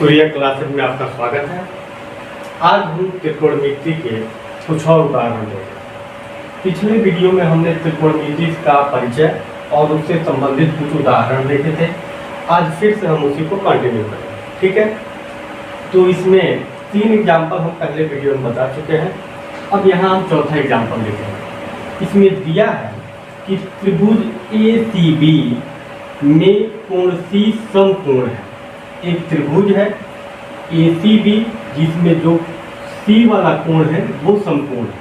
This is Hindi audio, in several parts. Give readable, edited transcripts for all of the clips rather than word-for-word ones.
सूर्य क्लासेस में आपका स्वागत है। आज हम त्रिकोणमिति के कुछ और उदाहरण लेंगे। पिछले वीडियो में हमने त्रिकोणमिति का परिचय और उससे संबंधित कुछ उदाहरण देखे थे। आज फिर से हम उसी को कंटिन्यू करेंगे, ठीक है। तो इसमें 3 एग्जाम्पल हम पहले वीडियो में बता चुके हैं। अब यहाँ हम चौथा एग्जाम्पल देखेंगे। इसमें दिया है कि त्रिभुज ACB में कोण C समकोण है। एक त्रिभुज है ACB जिसमें जो C वाला कोण है वो समकोण है,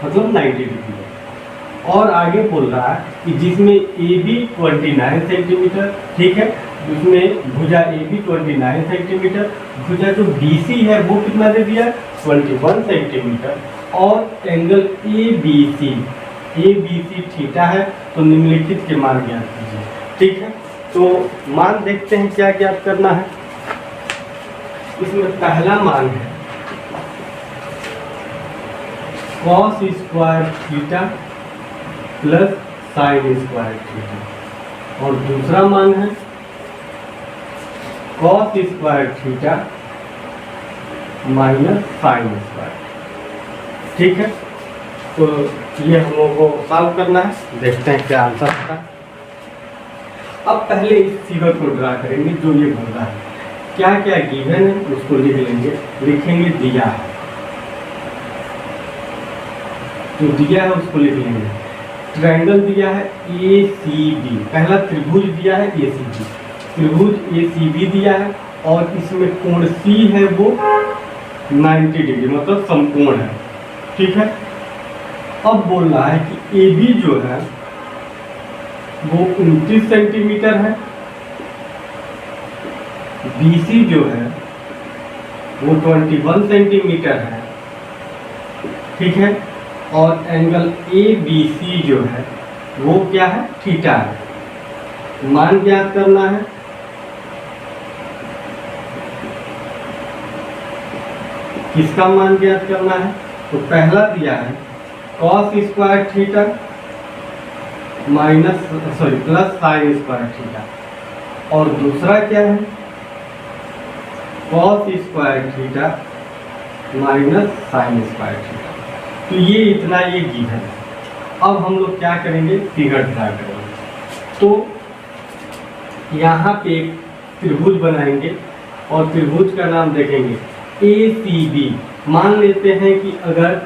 मतलब 90 डिग्री है। और आगे बोल रहा है कि जिसमें AB 29 सेंटीमीटर, ठीक है, उसमें भुजा AB 29 सेंटीमीटर, भुजा जो BC है वो कितना दे दिया 21 सेंटीमीटर, और एंगल ABC थीटा है। तो निम्नलिखित के मान ज्ञात कीजिए, ठीक है। तो मान देखते हैं क्या ज्ञात करना है। इसमें पहला मान है cos square theta plus sine square theta, और दूसरा मान है cos square theta minus sine square, ठीक है। तो ये हम लोगों को सॉल्व करना है, देखते हैं क्या आंसर आता है। अब पहले इस फिगर को ड्रा करेंगे जो ये बोल रहा है। क्या क्या गिवन है उसको लिख लेंगे, लिखेंगे दिया है, तो दिया है उसको लिख लेंगे। ट्रायंगल दिया है ACB, पहला त्रिभुज दिया है ACB, त्रिभुज ACB दिया है, और इसमें कोण C है वो 90 डिग्री, मतलब समकोण है, ठीक है। अब बोल रहा है कि AB जो है वो 29 सेंटीमीटर है, BC जो है वो 21 सेंटीमीटर है, ठीक है, और एंगल ABC जो है वो क्या है थीटा है। मान ज्ञात करना है। किसका मान ज्ञात करना है? तो पहला दिया है cos square theta plus sine square theta, और दूसरा क्या है cos square theta minus sine square theta. तो ये इतना ये गिवन है। अब हम लोग क्या करेंगे, फिगर ड्रा करेंगे। तो यहाँ पे एक त्रिभुज बनाएंगे और त्रिभुज का नाम देखेंगे ACB। मान लेते हैं कि अगर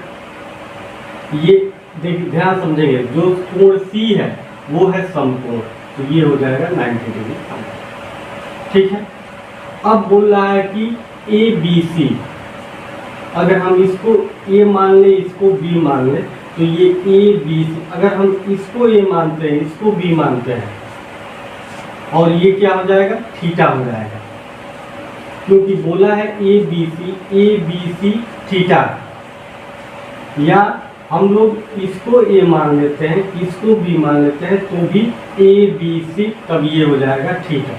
ये ध्यान समझेंगे, जो कोण C है वो है समकोण, तो ये हो जाएगा 90 डिग्री, ठीक है। अब बोल रहा है कि ABC, अगर हम इसको A मान ले, इसको B मान ले, तो ये ABC, अगर हम इसको A मानते हैं, इसको B मानते हैं, और ये क्या हो जाएगा थीटा हो जाएगा, क्योंकि बोला है ABC थीटा। या हम लोग इसको A मान लेते हैं, इसको B मान लेते हैं, तो भी ABC, तब ये हो जाएगा थीटा।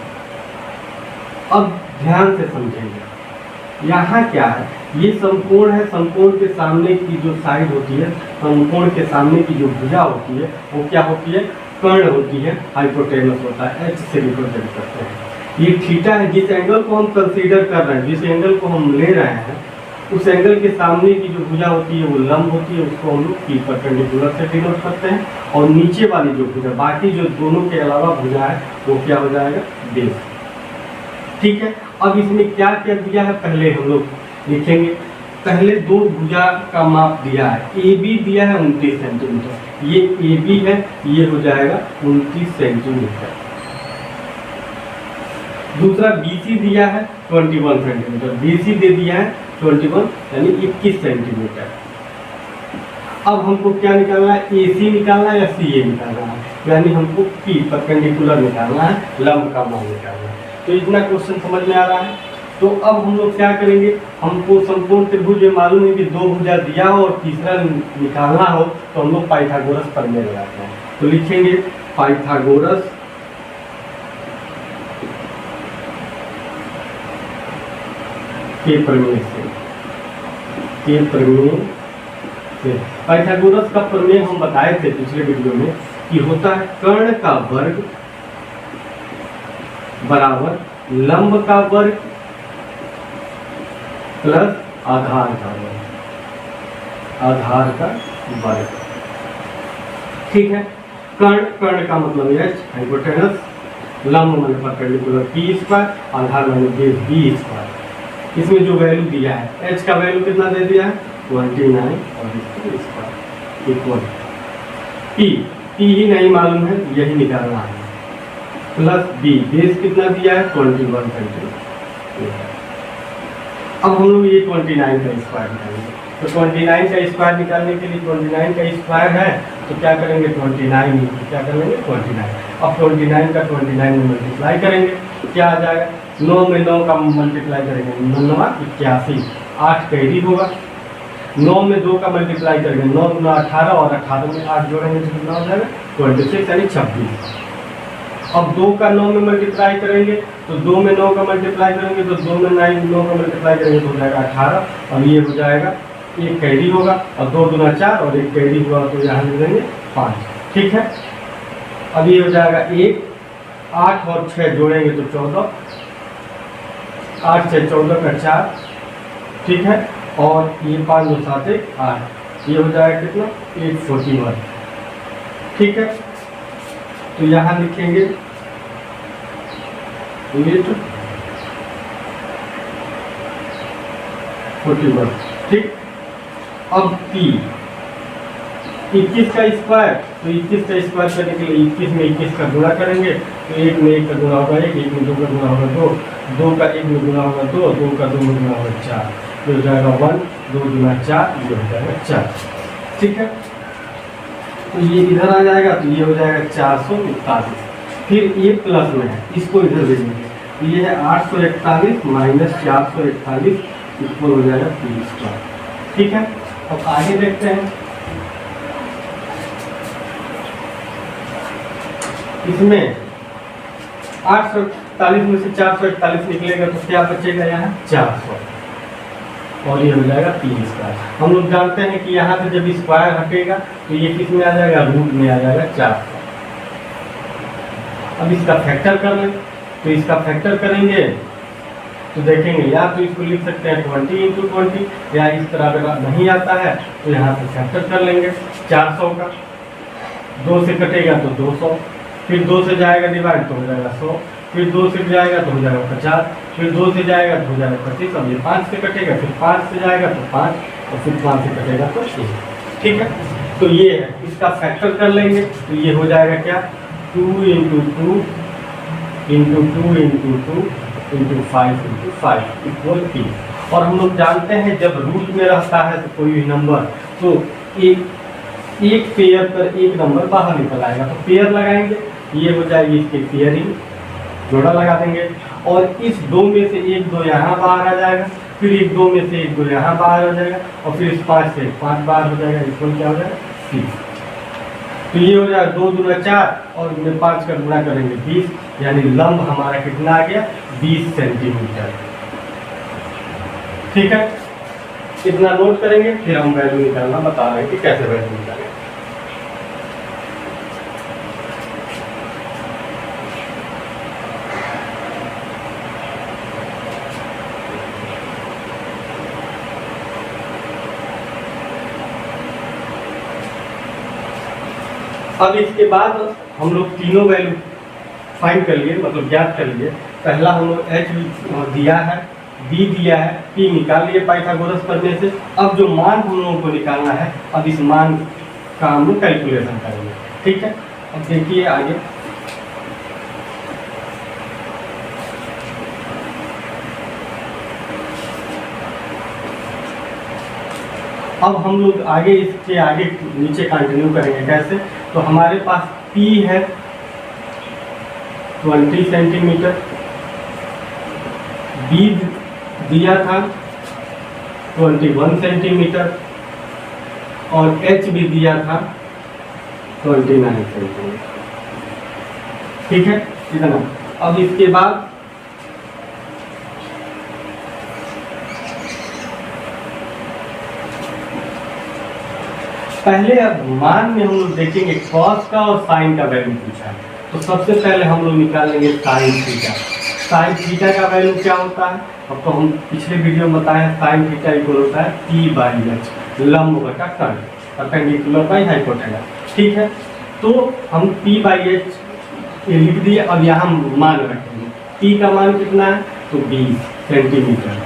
अब ध्यान से समझेंगे, यहाँ क्या है, ये समकोण है। समकोण के सामने की जो साइड होती है, समकोण के सामने की जो भुजा होती है वो क्या होती है, कर्ण होती है, हाइपोटेनस होता है, H से रिप्रेजेंट करते हैं। ये थीटा है, जिस एंगल को हम कंसीडर कर रहे हैं, जिस एंगल को हम ले रहे हैं, उस एंगल के सामने की जो भुजा होती है वो लंब होती है, उसको हम लोग P परपेंडिकुलर से डिनोट करते हैं, और नीचे वाली जो भुजा, बाकी जो दोनों के अलावा भुजा है वो क्या हो जाएगा बेस, ठीक है। अब इसमें क्या क्या दिया है पहले हम लोग लिखेंगे। पहले दो भुजा का माप दिया है। AB दिया है 29 सेंटीमीटर, ये AB है, ये हो जाएगा 29 सेंटीमीटर। दूसरा BC दिया है 21 सेंटीमीटर, BC दे दिया है 21 यानी 21 सेंटीमीटर। अब हमको क्या निकालना है, AC निकालना है या CA निकालना है, यानी हमको P परपेंडिकुलर निकालना है, लंब का मान निकालना है। तो इतना क्वेश्चन समझ में आ रहा है। तो अब हम लोग क्या करेंगे, हमको समकोण त्रिभुज में मालूम है कि दो भुजा दिया हो और तीसरा निकालना हो, तो हम लोग पाइथागोरस प्रमेय लगाते हैं। तो लिखेंगे पाइथागोरस के प्रमेय से पाइथागोरस का प्रमेय हम बताए थे पिछले वीडियो में कि होता है कर्ण का वर्ग बराबर लंब का वर्ग प्लस आधार का वर्ग, आधार का वर्ग। ठीक है। कर्ण, कर्ण का मतलब एच, हाइपोटेनस, लंब माने परपेंडिकुलर पी स्क्वायर, आधार माने बेस बी स्क्वायर। इसमें जो वैल्यू दिया है, एच का वैल्यू कितना दे दिया है 29 और इसका स्क्वायर इक्वल पी, पी ही नहीं मालूम है यही निकालना है, प्लस बी, बेस कितना दिया है 21 सेंटीमीटर। अब हम लोग ये 29 का स्क्वायर निकालेंगे, तो 29 का स्क्वायर निकालने के लिए 29 का स्क्वायर है तो क्या करेंगे 29 क्या कर लेंगे 29। अब 29 का 29 में मल्टीप्लाई करेंगे, क्या आ जाएगा 9 में 9 का मल्टीप्लाई करेंगे 9 81, 8 कैरी होगा। 9 में 2 का मल्टीप्लाई करेंगे 9 गुना 18 और 18 में 8 जोड़ेंगे तो कितना हो जाएगा 26 यानी 26। अब 2 का 9 में मल्टीप्लाई करेंगे तो 2 में 9 का मल्टीप्लाई करेंगे तो 2 में 9 का मल्टीप्लाई करेंगे तो हो जाएगा 18 और ये हो जाएगा एक कैरी होगा और 2 गुना 4 और एक कैरी हुआ तो यहाँ ले लेंगे 5। ठीक है। अब ये हो जाएगा 1, 8 और 6 जोड़ेंगे तो 14, 8 से 14 का 4। ठीक है। और ये 5 2 7 1 8, ये हो जाएगा कितना 841। ठीक है। तो यहाँ लिखेंगे 841। ठीक। अब P 21 का स्क्वायर, तो 21 का स्क्वायर करने के लिए 21 में 21 का गुणा करेंगे तो 1 में 1 का गुणा होगा 1, 1 में 2 का गुणा होगा 2, 2 का 1 में गुणा होगा 2, 2 का 2 में गुणा होगा 4, ये हो जाएगा 1, 2 गुना 4, ये हो जाएगा 4। ठीक है। तो ये इधर आ जाएगा तो ये हो जाएगा 441। फिर ये प्लस में है, इसको इधर भेजेंगे तो ये है 841 माइनस 441 इक्वल हो जाएगा 30। ठीक है। अब आगे देखते हैं, इसमें 841 में से 441 निकलेगा तो क्या बचेगा यहाँ 400 और ये हो जाएगा 30 का। हम लोग जानते हैं कि यहाँ से जब स्क्वायर हटेगा तो ये किस में आ जाएगा रूट में आ जाएगा 400। अब इसका फैक्टर कर लें, तो इसका फैक्टर करेंगे तो देखेंगे या तो इसको लिख सकते हैं 20 × 20 या इस तरह अगर नहीं आता है तो यहाँ से फैक्टर कर लेंगे 400 का, 2 से कटेगा तो 200, फिर 2 से जाएगा डिवाइड तो हो जाएगा 100, फिर 2 से जाएगा तो हो जाएगा 50, फिर 2 से जाएगा तो हो जाएगा 25, अब ये 5 से कटेगा, फिर 5 से जाएगा तो 5 और फिर 5 से कटेगा तो 1। ठीक है। तो ये है, इसका फैक्टर कर लेंगे तो ये हो जाएगा क्या 2 × 2 × 2 × 2 × 5 × 5 इक्वल 30। और हम लोग जानते हैं जब रूट में रहता है तो कोई भी नंबर तो एक पेयर पर एक नंबर बाहर निकल आएगा, तो पेयर लगाएंगे, ये हो जाएगी इसकी पेयरिंग, जोड़ा लगा देंगे और इस 2 में से 1 2 यहाँ बाहर आ जाएगा, फिर एक 2 में से 1 2 यहाँ बाहर हो जाएगा और फिर इस 5 से 5 बाहर हो जाएगा, इक्वल क्या हो जाएगा 30। तो ये हो जाएगा 2 दूना 4 और 5 का गुणा करेंगे 20, यानी लंब हमारा कितना आ गया 20 सेंटीमीटर। ठीक है। इतना नोट करेंगे, फिर हम वैल्यू निकालना बता रहे हैं कि कैसे वैल्यू निकालें। अब इसके बाद हम लोग तीनों वैल्यू फाइंड कर लिए, मतलब ज्ञात कर लिए। पहला हम लोग एच दिया है, बी दिया है, पी निकाल लिए पाइथागोरस पढ़ने से। अब जो मान हम लोगों को निकालना है, अब इस मान का हम लोग कैलकुलेशन करेंगे। ठीक है। अब देखिए आगे, अब हम लोग आगे इसके आगे नीचे कंटिन्यू करेंगे। कैसे? तो हमारे पास P है 20 सेंटीमीटर, B दिया था 21 सेंटीमीटर और H भी दिया था 29 सेंटीमीटर। ठीक है, इतना। अब इसके बाद पहले अब मान में हम लोग देखेंगे कॉस का और साइन का वैल्यू पूछा है, तो सबसे पहले हम लोग निकालेंगे साइन थीटा। साइन थीटा का वैल्यू क्या होता है? अब तो हम पिछले वीडियो में बताए साइन थीटा इक्वल होता है P/h, लंब बटा कर्ण, परपेंडिकुलर बाई हाइपोटेनस। ठीक है, तो हम P/h लिख दिए। अब यहाँ मान रखेंगे, P का मान कितना है? तो 20 सेंटीमीटर,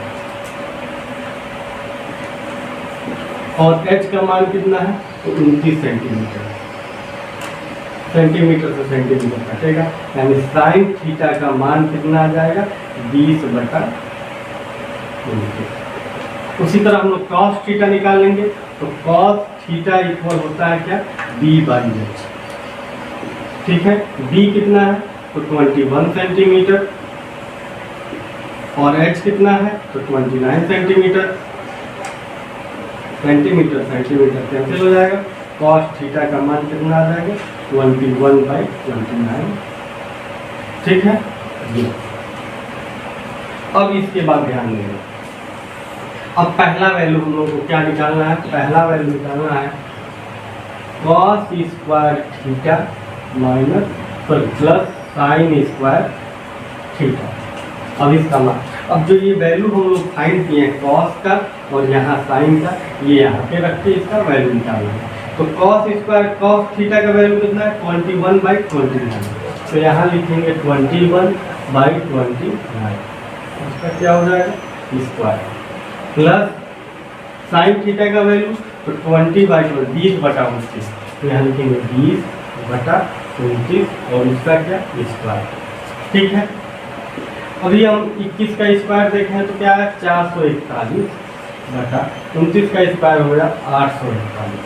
और h का मान कितना है? तो 29 सेंटीमीटर। सेंटीमीटर से सेंटीमीटर कटेगा, यानी साइन थीटा का मान कितना आ जाएगा? 20/29। उसी तरह हम लोग कॉस थीटा निकाल लेंगे, तो कॉस थीटा इक्वल होता है क्या? B/h। ठीक है, b कितना है? तो 21 सेंटीमीटर, और h कितना है? तो 29 सेंटीमीटर। सेंटीमीटर सेंटीमीटर कैंसिल हो जाएगा, कॉस थीटा का मान कितना आ जाएगा? 21/29। ठीक है, ये अब इसके बाद ध्यान देंगे। अब पहला वैल्यू हम लोग को क्या निकालना है? पहला वैल्यू निकालना है cos square theta minus plus sine square theta. अब इसका मान, अब जो ये वैल्यू हम लोग फाइंड किए हैं कॉस का और यहाँ साइन का, ये यहाँ पे रख के इसका वैल्यू निकालना है। तो कॉस स्क्वायर कॉस थीटा का वैल्यू कितना है? 21/29। तो यहाँ लिखेंगे 21/29, उसका क्या हो जाएगा? स्क्वायर, प्लस साइन थीटा का वैल्यू तो 20/20, तो यहाँ लिखेंगे 20/29 और उसका क्या? स्क्वायर। ठीक है, अभी हम 21 का स्क्वायर देखें तो क्या है? 441/29 का स्क्वायर हो गया 841,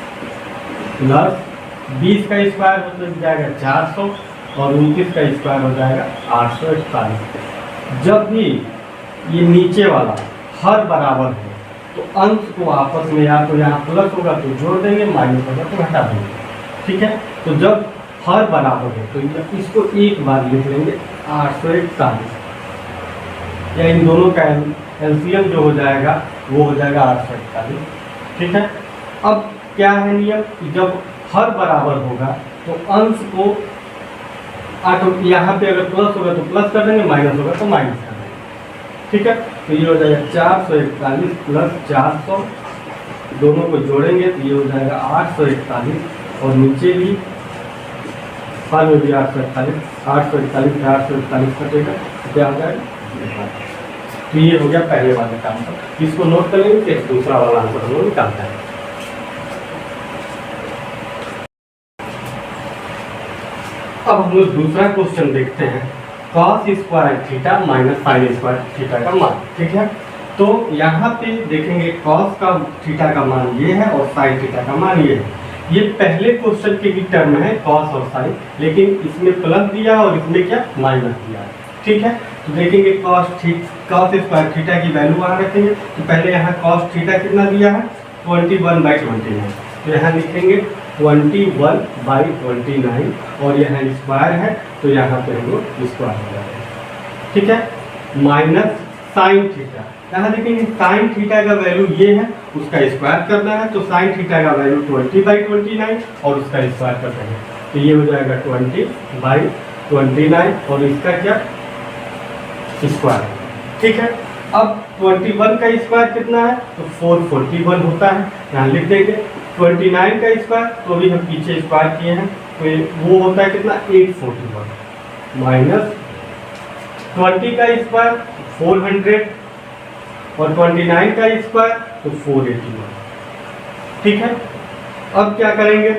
प्लस 20 का स्क्वायर हो जाएगा 400 और 29 का स्क्वायर हो जाएगा 841। जब भी ये नीचे वाला हर बराबर है तो अंश को आपस में या तो यहाँ प्लस होगा तो जोड़ देंगे, माइनस होगा तो घटा देंगे। ठीक है, तो जब हर बराबर है तो इसको एक बार लिख लेंगे 841, या इन दोनों का एलसीएम जो हो जाएगा वो हो जाएगा 841। ठीक है, अब क्या है नियम कि जब हर बराबर होगा तो अंश को यहाँ पे अगर प्लस होगा तो प्लस कर देंगे, माइनस होगा तो माइनस कर देंगे। ठीक है, तो ये हो जाएगा 441 प्लस 400, दोनों को जोड़ेंगे तो ये हो जाएगा 841, और नीचे भी फल में भी 841 से 841 कटेगा तो क्या हो जाएगा? तो ये हो गया पहले वाले का आंसर। इसको नोट कर लेंगे, फिर दूसरा वाला आंसर हम लोग निकालते हैं। अब हम लोग दूसरा क्वेश्चन देखते हैं, cos square theta minus sine square theta का मान। ठीक है, तो यहाँ पे देखेंगे कॉस का थीटा का मान ये है और साइन थीटा का मान ये है। ये पहले क्वेश्चन के भी टर्म है कॉस और साइन, लेकिन इसमें प्लस दिया और इसमें क्या? माइनस दिया। ठीक है, तो देखेंगे कॉस स्क्वायर थीटा की वैल्यू वहाँ रखेंगे। तो पहले यहाँ कॉस थीटा कितना दिया है? 21/29, तो यहाँ लिखेंगे 21/29, और यहाँ स्क्वायर है तो यहाँ पे हम लोग स्क्वायर हो जाएगा। ठीक है, माइनस साइन थीटा, यहाँ देखेंगे साइन थीटा का वैल्यू ये है, उसका स्क्वायर करना है, तो साइन थीटा का वैल्यू 20/29 और उसका स्क्वायर कर देंगे तो ये हो जाएगा 20/29, और इसका क्या? स्क्वायर। ठीक है, अब 21 का स्क्वायर कितना है? तो 441 होता है, यहाँ लिख देंगे। 29 का स्क्वायर तो अभी हम पीछे स्क्वायर किए हैं, तो वो होता है कितना? 841, माइनस 20 का स्क्वायर 400, और 29 का स्क्वायर तो 481। ठीक है, अब क्या करेंगे?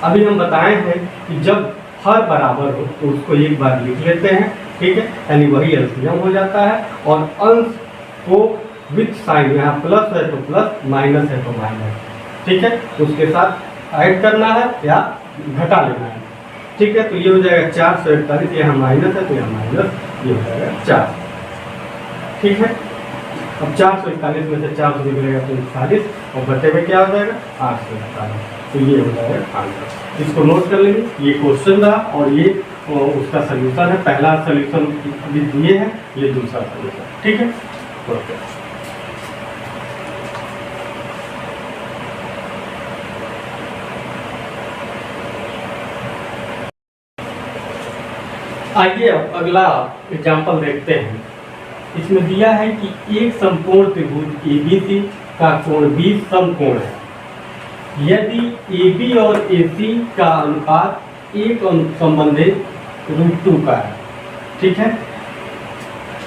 अभी हम बताए हैं कि जब हर बराबर हो तो उसको एक बार लिख लेते हैं। ठीक है, यानी वही एलसीएम हो जाता है, और अंश को विथ साइन, यहाँ प्लस है तो प्लस, माइनस है तो माइनस। ठीक है, उसके साथ ऐड करना है या घटा लेना है। ठीक है, तो ये हो जाएगा 441, यहाँ माइनस है तो यहाँ माइनस, ये हो जाएगा 4। ठीक है, अब 441 में से 400 निकलेगा तो 41, और बटे में क्या हो जाएगा? 841, तो ये हो जाएगा आंसर। इसको नोट कर लेंगे, ये क्वेश्चन रहा और ये उसका सलूशन है। पहला सलूशन अभी दिए हैं, ये दूसरा सलूशन। ठीक है, ओके। आइए अब अगला एग्जाम्पल देखते हैं। इसमें दिया है कि एक समकोण त्रिभुज ABC का कोण 20 समकोण है। यदि AB और AC का अनुपात एक संबंधित √2 का है। ठीक है,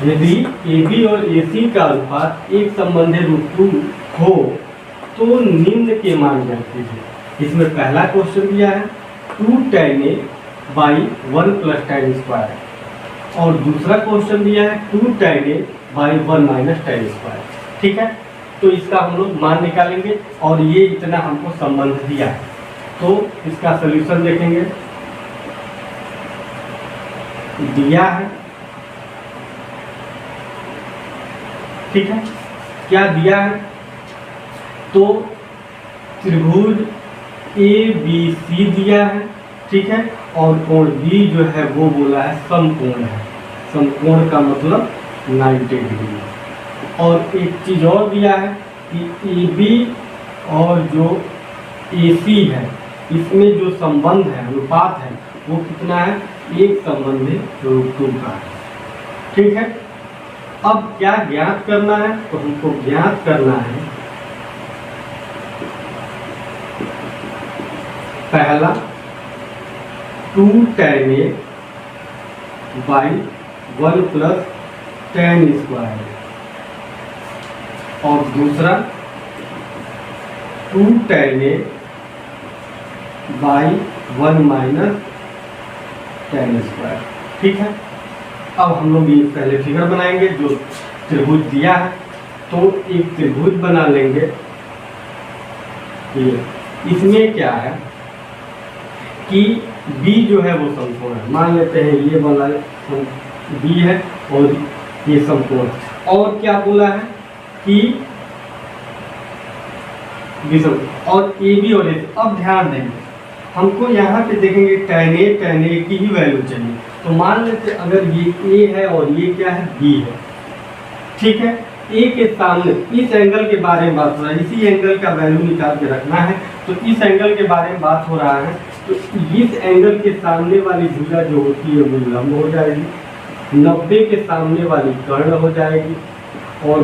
यदि AB और AC का अनुपात एक संबंधित √2 हो तो निम्न के मान ज्ञात कीजिए। इसमें पहला क्वेश्चन दिया है 2 tan A by 1 + tan square और दूसरा क्वेश्चन दिया है 2 tan A by 1 - tan square. ठीक है, तो इसका हम लोग मान निकालेंगे और ये इतना हमको संबंध दिया है, तो इसका सलूशन देखेंगे। दिया है, ठीक है, क्या दिया है, तो त्रिभुज ABC दिया है। ठीक है, और कोण B जो है वो बोला है समकोण है। समकोण का मतलब 90 डिग्री। और एक चीज और दिया है कि AB और जो AC है इसमें जो संबंध है, अनुपात है, वो कितना है, एक संबंधित √2 का है। ठीक है, अब क्या ज्ञात करना है, तो हमको ज्ञात करना है पहला 2 tan A by 1 + tan square और दूसरा 2 tan A by 1 - tan square. ठीक है, अब हम लोग ये पहले फिगर बनाएंगे जो त्रिभुज दिया है, तो एक त्रिभुज बना लेंगे। ये इसमें क्या है कि B जो है वो समकोण है, मान लेते हैं ये वाला B है और ये समकोण। और क्या बोला है कि और AB और AC। अब ध्यान देंगे, हमको यहाँ पे देखेंगे tan A की ही वैल्यू चाहिए। तो मान लेते अगर ये A है और ये क्या है, B है। ठीक है, A के सामने इस एंगल के बारे में बात हो रहा है, इसी एंगल का वैल्यू निकाल के रखना है। तो इस एंगल के बारे में बात हो रहा है, तो इस एंगल के सामने वाली भुजा जो होती है वो लंब हो जाएगी, 90 के सामने वाली कर्ण हो जाएगी, और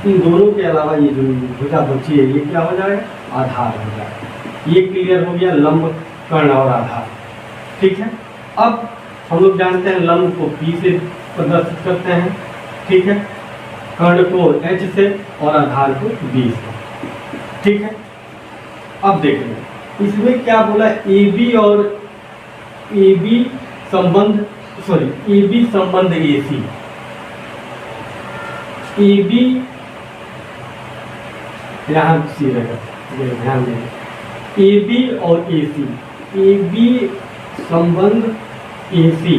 इन दोनों के अलावा ये जो भुजा बची है ये क्या हो जाएगा, आधार हो जाएगा। ये क्लियर हो गया, लंब, कर्ण और आधार। ठीक है, अब हम लोग जानते हैं लंब को P से प्रदर्शित करते हैं। ठीक है, कर्ण को H से और आधार को B से। ठीक है, अब देखेंगे इसमें क्या बोला, AB और AB संबंध, AB संबंध AC। AB यहाँ सी रहेगा, ध्यान दें, AB और AC, AB संबंध AC,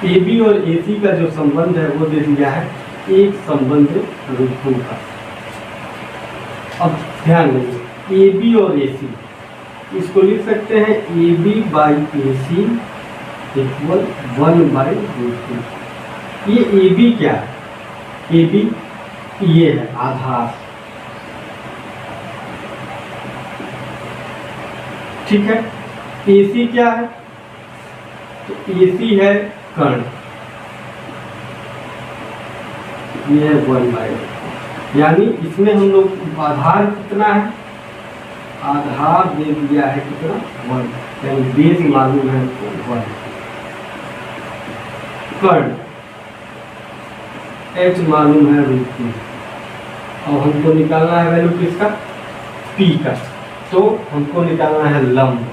AB और AC का जो संबंध है वो दे दिया है एक संबंध √2 का। अब ध्यान देंगे AB और AC, इसको लिख सकते हैं AB बाई AC इक्वल 1/√2। ये AB क्या है, AB ये है आधार। ठीक है, AC क्या है, तो AC है कर्ण, ये है 1/2। यानी इसमें हम लोग आधार कितना है, आधार दे दिया है कितना, 1, यानी बेस मालूम है तो 1। कर्ण H मालूम है √2, और हमको निकालना है वैल्यू किसका, P का। तो हमको निकालना है लंब,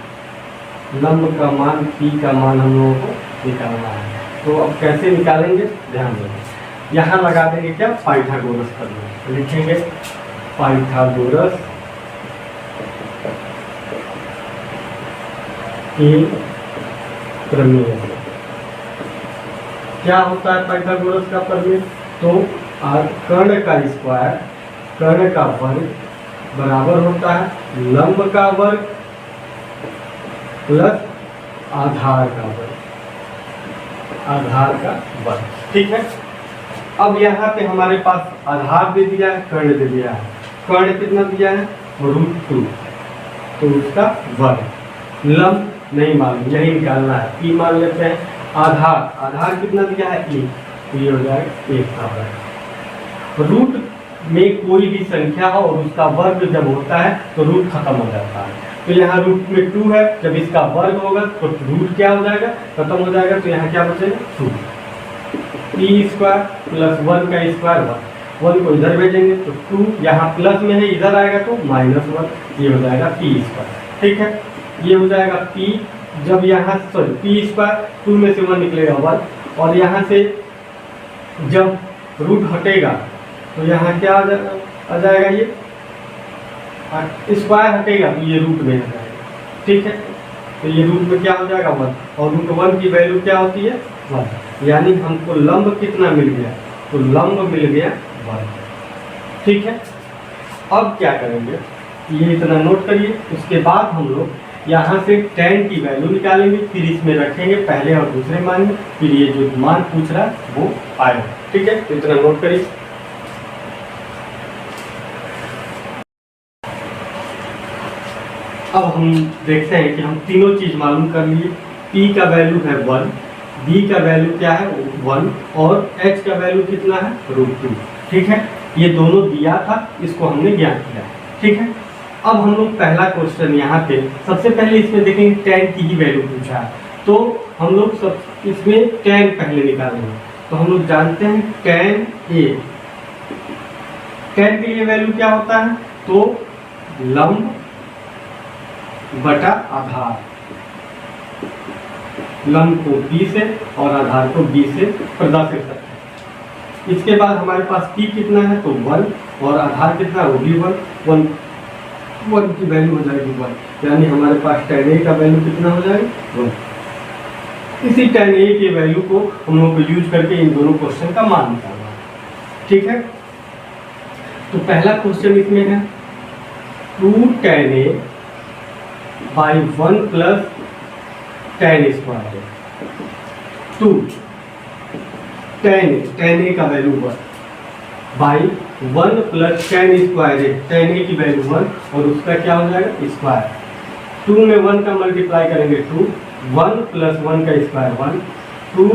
लंब का मान, P का मान हम लोगों को निकालना है। तो अब कैसे निकालेंगे, ध्यान देंगे, यहाँ लगा देंगे क्या, पाइथागोरस प्रमेय। लिखेंगे पाइथागोरस के प्रमेय। क्या होता है पाइथागोरस का प्रमेय, तो कर्ण का स्क्वायर, कर्ण का वर्ग बराबर होता है लंब का वर्ग प्लस आधार का वर्ग, आधार का वर्ग। ठीक है, अब यहाँ पे हमारे पास आधार दे दिया है, कर्ण दे दिया है। कर्ण कितना दिया है, √2, तो उसका वर्ग, लंब नहीं मालूम, यही निकालना है। पी मान लेते हैं। आधार कितना दिया है? ए, तो ये हो जाएगा 1 का वर्ग। रूट में कोई भी संख्या हो और उसका वर्ग जब होता है तो रूट खत्म हो जाता है। तो यहाँ रूट में 2 है, जब इसका वर्ग होगा तो रूट क्या हो जाएगा? खत्म हो जाएगा। तो यहाँ क्या बचेगा? 2 पी स्क्वायर प्लस 1 का स्क्वायर 1 को इधर भेजेंगे तो 2 यहाँ प्लस में है, इधर आएगा तो -1, ये हो जाएगा पी स्क्वायर। ठीक है, ये हो जाएगा पी। जब यहाँ सॉरी पी स्क्वायर 2 में से 1 निकलेगा 1, और यहाँ से जब रूट हटेगा तो यहाँ क्या आ जाएगा? ये स्क्वायर हटेगा तो ये रूट में आ जाएगा। ठीक है, तो ये रूट में क्या हो जाएगा? 1, और रूट 1 की वैल्यू क्या होती है? 1। यानी हमको लंब कितना मिल गया? तो लंब मिल गया 1। ठीक है, अब क्या करेंगे? ये इतना नोट करिए। उसके बाद हम लोग यहाँ से tan की वैल्यू निकालेंगे, फिर इसमें रखेंगे पहले और दूसरे मान में, फिर ये जो मान पूछ रहा है वो आएगा। ठीक है, तो इतना नोट करिए। अब हम देखते हैं कि हम तीनों चीज मालूम कर लिए। P का वैल्यू है 1, B का वैल्यू क्या है? 1, और H का वैल्यू कितना है? √2। ठीक है, ये दोनों दिया था, इसको हमने ज्ञात किया। ठीक है, अब हम लोग पहला क्वेश्चन यहाँ पे सबसे पहले इसमें देखेंगे tan की ही वैल्यू पूछा है, तो हम लोग सब इसमें tan पहले निकालेंगे। तो हम लोग जानते हैं tan A, tan के लिए वैल्यू क्या होता है? तो लंब बटा आधार, लंब को b से और आधार को b से प्रदर्शित करते हैं। इसके बाद हमारे पास p कितना है? तो 1, और आधार कितना है? वो भी 1 की वैल्यू हो जाएगी 1, यानी हमारे पास tan A का वैल्यू कितना हो जाएगा? 1। इसी tan A की वैल्यू को हम लोग को यूज करके इन दोनों क्वेश्चन का मान निकालना है। ठीक है, तो पहला क्वेश्चन इसमें है 2 tan A by 1 plus tan square है। 2 tan A का value 1 by 1 plus tan square है। tan A की वैल्यू 1 और उसका क्या हो जाएगा? स्क्वायर। 2 में 1 का मल्टीप्लाई करेंगे 2, 1 प्लस 1 का स्क्वायर 1, 2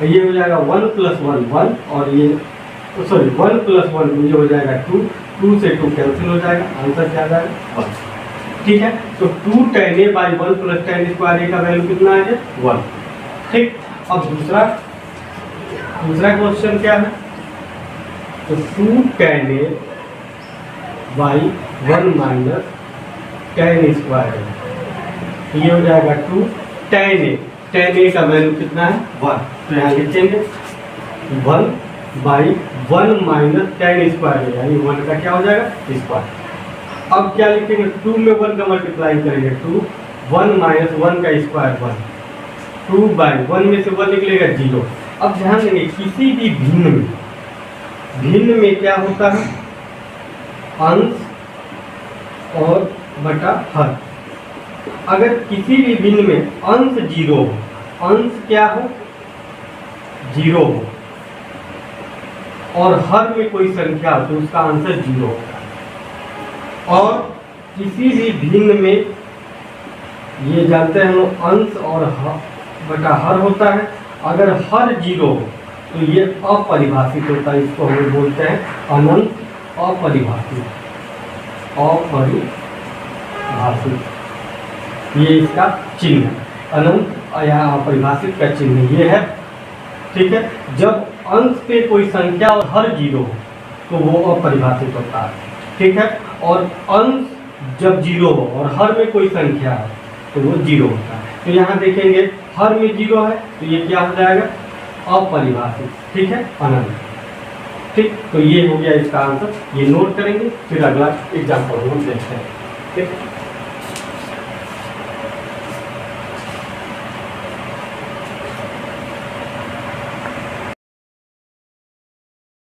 ये हो जाएगा 1 प्लस 1 1, और ये सॉरी 1 प्लस 1 ये हो जाएगा 2, 2 से 2 कैंसिल हो जाएगा, आंसर क्या आ जाएगा? 1। ठीक है, तो 2 tan A by 1 plus tan square A का वैल्यू कितना आ गया? 1। ठीक, अब दूसरा क्वेश्चन क्या है? तो 2 tan A by 1 minus tan square A, ये हो जाएगा 2 tan A का वैल्यू कितना है? 1। तो यहाँ लिखेंगे 1 by 1 minus tan square A, यानी 1 का क्या हो जाएगा? स्क्वायर। अब क्या लिखेंगे? 2 में 1 का मल्टीप्लाई करेंगे 2, 1 माइनस 1 का स्क्वायर 1, 2 बाई 1 में से 1 निकलेगा 0। अब ध्यान देंगे किसी भी भिन्न में क्या होता है? अंश और बटा हर। अगर किसी भी भिन्न में अंश 0 हो, अंश क्या हो? 0 हो, और हर में कोई संख्या हो तो उसका आंसर 0 होगा। और किसी भी भिन्न में ये जानते हैं हम लोग अंश और बटा हर होता है। अगर हर 0 हो तो ये अपरिभाषित होता है, इसको हम बोलते हैं अनंत अपरिभाषित। ये इसका चिन्ह है, अनंत या अपरिभाषित का चिन्ह ये है। ठीक है, जब अंश पे कोई संख्या और हर 0 हो तो वो अपरिभाषित होता है। ठीक है, और अंश जब 0 हो और हर में कोई संख्या हो तो वो 0 होता है। तो यहाँ देखेंगे हर में 0 है तो ये क्या हो जाएगा? अपरिभाषित। ठीक है, अनंत। ठीक, तो ये हो गया इसका आंसर। ये नोट करेंगे, फिर अगला एग्जाम्पल हम देखते हैं। ठीक।